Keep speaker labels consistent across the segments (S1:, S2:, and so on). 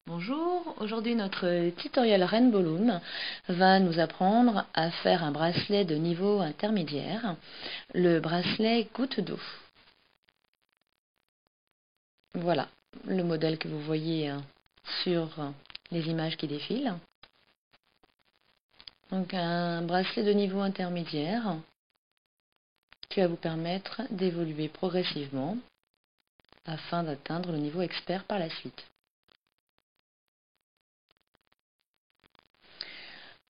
S1: Bonjour, aujourd'hui notre tutoriel Rainbow Loom va nous apprendre à faire un bracelet de niveau intermédiaire, le bracelet goutte d'eau. Voilà le modèle que vous voyez sur les images qui défilent. Donc un bracelet de niveau intermédiaire qui va vous permettre d'évoluer progressivement afin d'atteindre le niveau expert par la suite.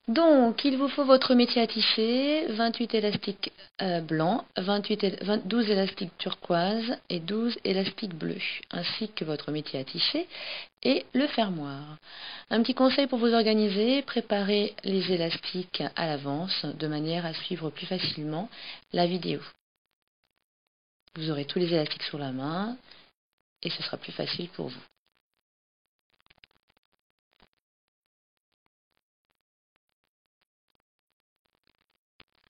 S1: Donc, il vous faut votre métier à tisser, 28 élastiques blancs, 12 élastiques turquoise et 12 élastiques bleus, ainsi que votre métier à tisser et le fermoir. Un petit conseil pour vous organiser, préparez les élastiques à l'avance de manière à suivre plus facilement la vidéo. Vous aurez tous les élastiques sous la main et ce sera plus facile pour vous.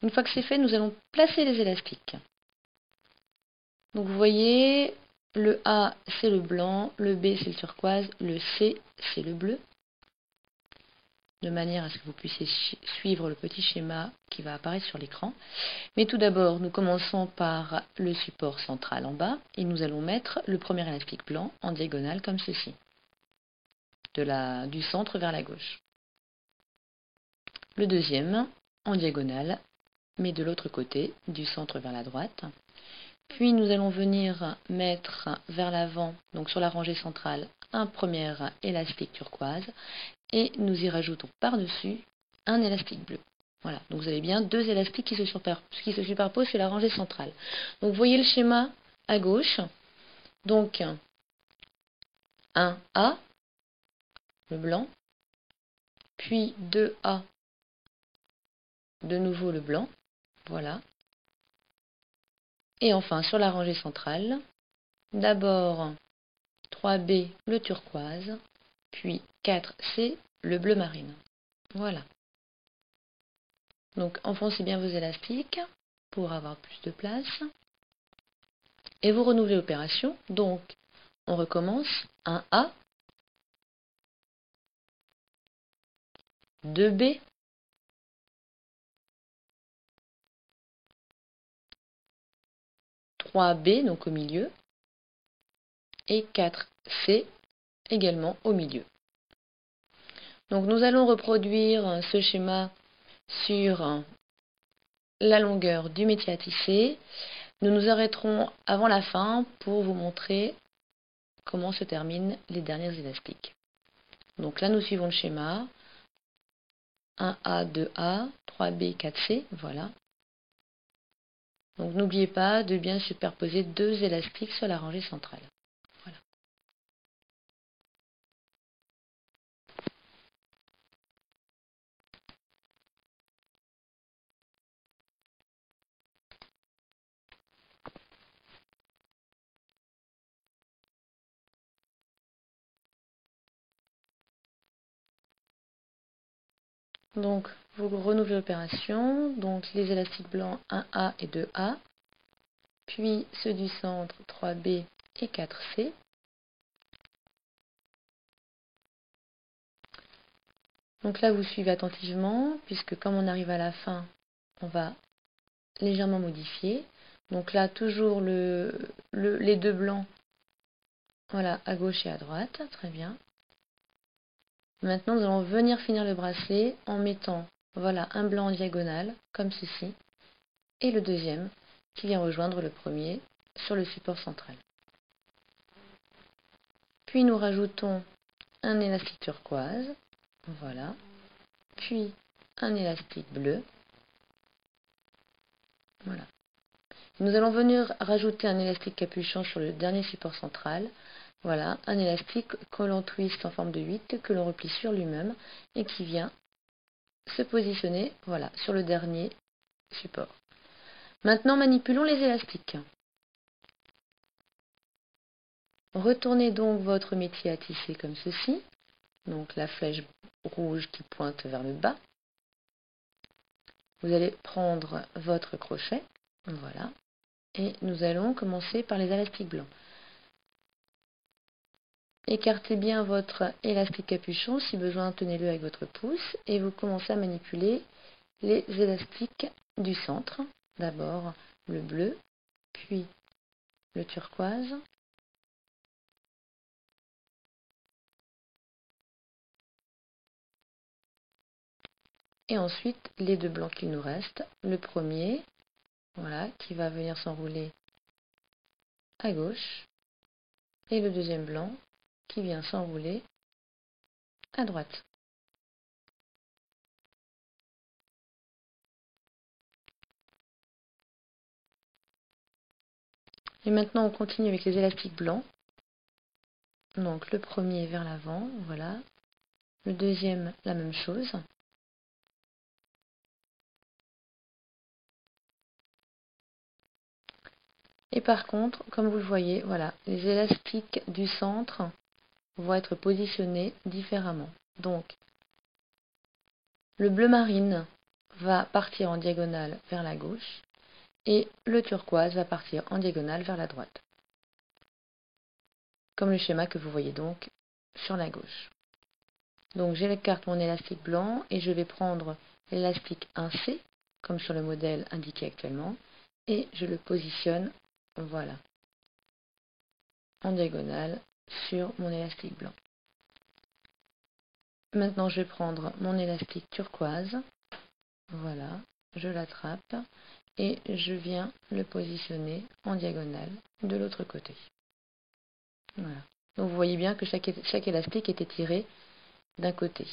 S1: Une fois que c'est fait, nous allons placer les élastiques. Donc vous voyez, le A c'est le blanc, le B c'est le turquoise, le C c'est le bleu. De manière à ce que vous puissiez suivre le petit schéma qui va apparaître sur l'écran. Mais tout d'abord, nous commençons par le support central en bas et nous allons mettre le premier élastique blanc en diagonale comme ceci, du centre vers la gauche. Le deuxième en diagonale, mais de l'autre côté, du centre vers la droite. Puis nous allons venir mettre vers l'avant, donc sur la rangée centrale, un premier élastique turquoise et nous y rajoutons par-dessus un élastique bleu. Voilà, donc vous avez bien deux élastiques qui se superposent sur la rangée centrale. Donc vous voyez le schéma à gauche, donc un A, le blanc, puis 2A, de nouveau le blanc, voilà. Et enfin sur la rangée centrale, d'abord 3B, le turquoise, puis 4C, le bleu marine. Voilà. Donc enfoncez bien vos élastiques pour avoir plus de place. Et vous renouvelez l'opération. Donc on recommence. Un A, 2B, 3B, donc au milieu, et 4C également au milieu. Donc nous allons reproduire ce schéma sur la longueur du métier à tisser. Nous nous arrêterons avant la fin pour vous montrer comment se terminent les derniers élastiques. Donc là nous suivons le schéma. 1A, 2A, 3B, 4C, voilà. Donc n'oubliez pas de bien superposer deux élastiques sur la rangée centrale. Voilà. Donc vous renouvelez l'opération, donc les élastiques blancs 1A et 2A, puis ceux du centre 3B et 4C. Donc là vous suivez attentivement, puisque comme on arrive à la fin, on va légèrement modifier. Donc là toujours les deux blancs, voilà, à gauche et à droite, très bien. Maintenant, nous allons venir finir le bracelet en mettant, voilà, un blanc en diagonale, comme ceci, et le deuxième qui vient rejoindre le premier sur le support central. Puis nous rajoutons un élastique turquoise, voilà, puis un élastique bleu, voilà. Nous allons venir rajouter un élastique capuchon sur le dernier support central. Voilà, un élastique que l'on twist en forme de 8, que l'on replie sur lui-même et qui vient se positionner, voilà, sur le dernier support. Maintenant, manipulons les élastiques. Retournez donc votre métier à tisser comme ceci. Donc la flèche rouge qui pointe vers le bas. Vous allez prendre votre crochet, voilà, et nous allons commencer par les élastiques blancs. écartez bien votre élastique capuchon, si besoin tenez-le avec votre pouce et vous commencez à manipuler les élastiques du centre. D'abord le bleu, puis le turquoise. Et ensuite les deux blancs qu'il nous reste. Le premier, voilà, qui va venir s'enrouler à gauche. Et le deuxième blanc qui vient s'enrouler à droite. Et maintenant on continue avec les élastiques blancs. Donc le premier vers l'avant, voilà. Le deuxième, la même chose. Et par contre, comme vous le voyez, voilà, les élastiques du centre vont être positionnés différemment. Donc, le bleu marine va partir en diagonale vers la gauche et le turquoise va partir en diagonale vers la droite. Comme le schéma que vous voyez donc sur la gauche. Donc, j'écarte mon élastique blanc et je vais prendre l'élastique 1C, comme sur le modèle indiqué actuellement, et je le positionne, voilà, en diagonale sur mon élastique blanc. Maintenant, je vais prendre mon élastique turquoise, voilà, je l'attrape et je viens le positionner en diagonale de l'autre côté. Voilà. Donc vous voyez bien que chaque élastique est étiré d'un côté.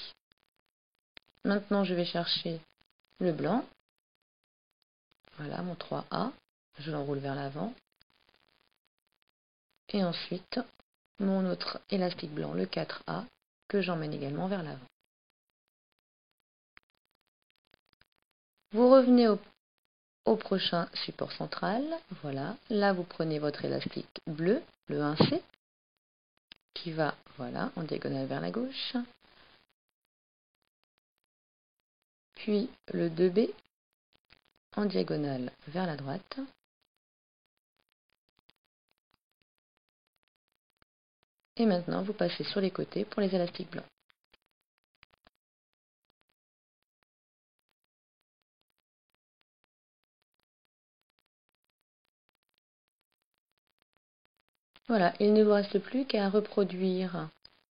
S1: Maintenant, je vais chercher le blanc, voilà, mon 3A, je l'enroule vers l'avant. Et ensuite, mon autre élastique blanc, le 4A, que j'emmène également vers l'avant. Vous revenez au prochain support central, voilà. Là, vous prenez votre élastique bleu, le 1C, qui va, voilà, en diagonale vers la gauche. Puis le 2B, en diagonale vers la droite. Et maintenant, vous passez sur les côtés pour les élastiques blancs. Voilà, il ne vous reste plus qu'à reproduire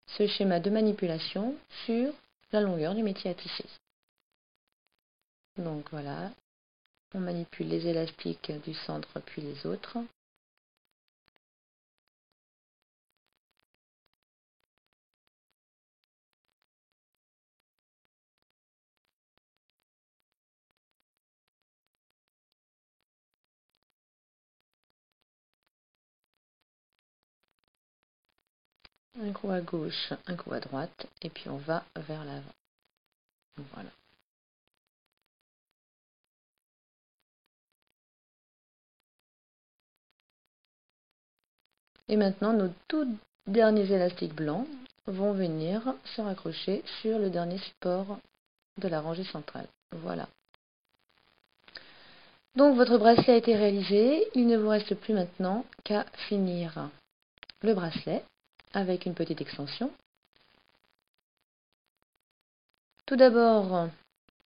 S1: ce schéma de manipulation sur la longueur du métier à tisser. Donc voilà, on manipule les élastiques du centre puis les autres. Un coup à gauche, un coup à droite, et puis on va vers l'avant. Voilà. Et maintenant, nos tout derniers élastiques blancs vont venir se raccrocher sur le dernier support de la rangée centrale. Voilà. Donc votre bracelet a été réalisé. Il ne vous reste plus maintenant qu'à finir le bracelet avec une petite extension. Tout d'abord,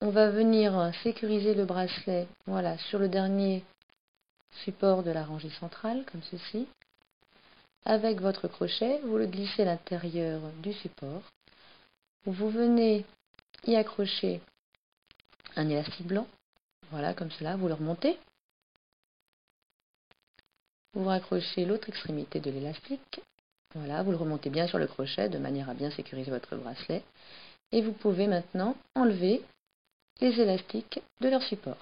S1: on va venir sécuriser le bracelet, voilà, sur le dernier support de la rangée centrale, comme ceci. Avec votre crochet, vous le glissez à l'intérieur du support. Vous venez y accrocher un élastique blanc, voilà, comme cela, vous le remontez. Vous raccrochez l'autre extrémité de l'élastique, voilà, vous le remontez bien sur le crochet de manière à bien sécuriser votre bracelet. Et vous pouvez maintenant enlever les élastiques de leur support.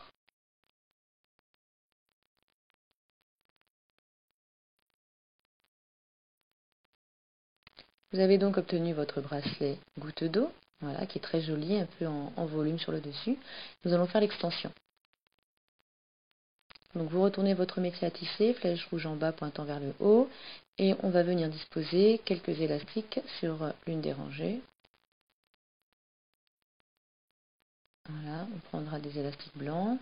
S1: Vous avez donc obtenu votre bracelet goutte d'eau, voilà, qui est très joli, un peu en volume sur le dessus. Nous allons faire l'extension. Donc vous retournez votre métier à tisser, flèche rouge en bas pointant vers le haut, et on va venir disposer quelques élastiques sur l'une des rangées. Voilà, on prendra des élastiques blancs.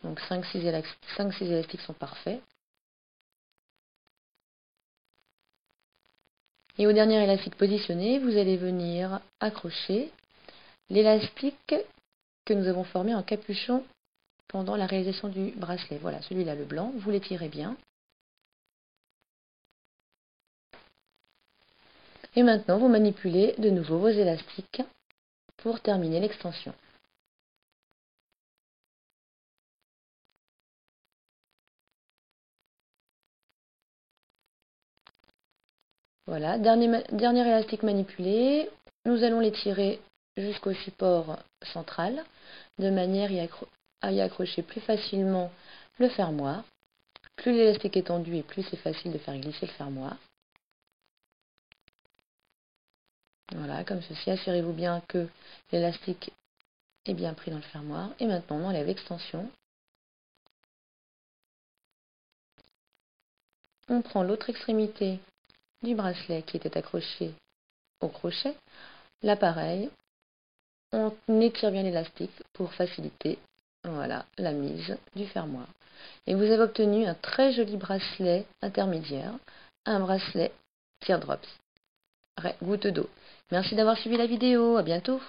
S1: Donc 5-6 élastiques sont parfaits. Et au dernier élastique positionné, vous allez venir accrocher l'élastique que nous avons formé en capuchon pendant la réalisation du bracelet. Voilà, celui-là, le blanc, vous l'étirez bien. Et maintenant, vous manipulez de nouveau vos élastiques pour terminer l'extension. Voilà, dernier élastique manipulé. Nous allons l'étirer jusqu'au support central, de manière à y accrocher plus facilement le fermoir. Plus l'élastique est tendu et plus c'est facile de faire glisser le fermoir. Voilà, comme ceci, assurez-vous bien que l'élastique est bien pris dans le fermoir. Et maintenant, on enlève l'extension. On prend l'autre extrémité du bracelet qui était accroché au crochet. Là, pareil, on étire bien l'élastique pour faciliter, voilà, la mise du fermoir. Et vous avez obtenu un très joli bracelet intermédiaire, un bracelet teardrops, goutte d'eau. Merci d'avoir suivi la vidéo, à bientôt.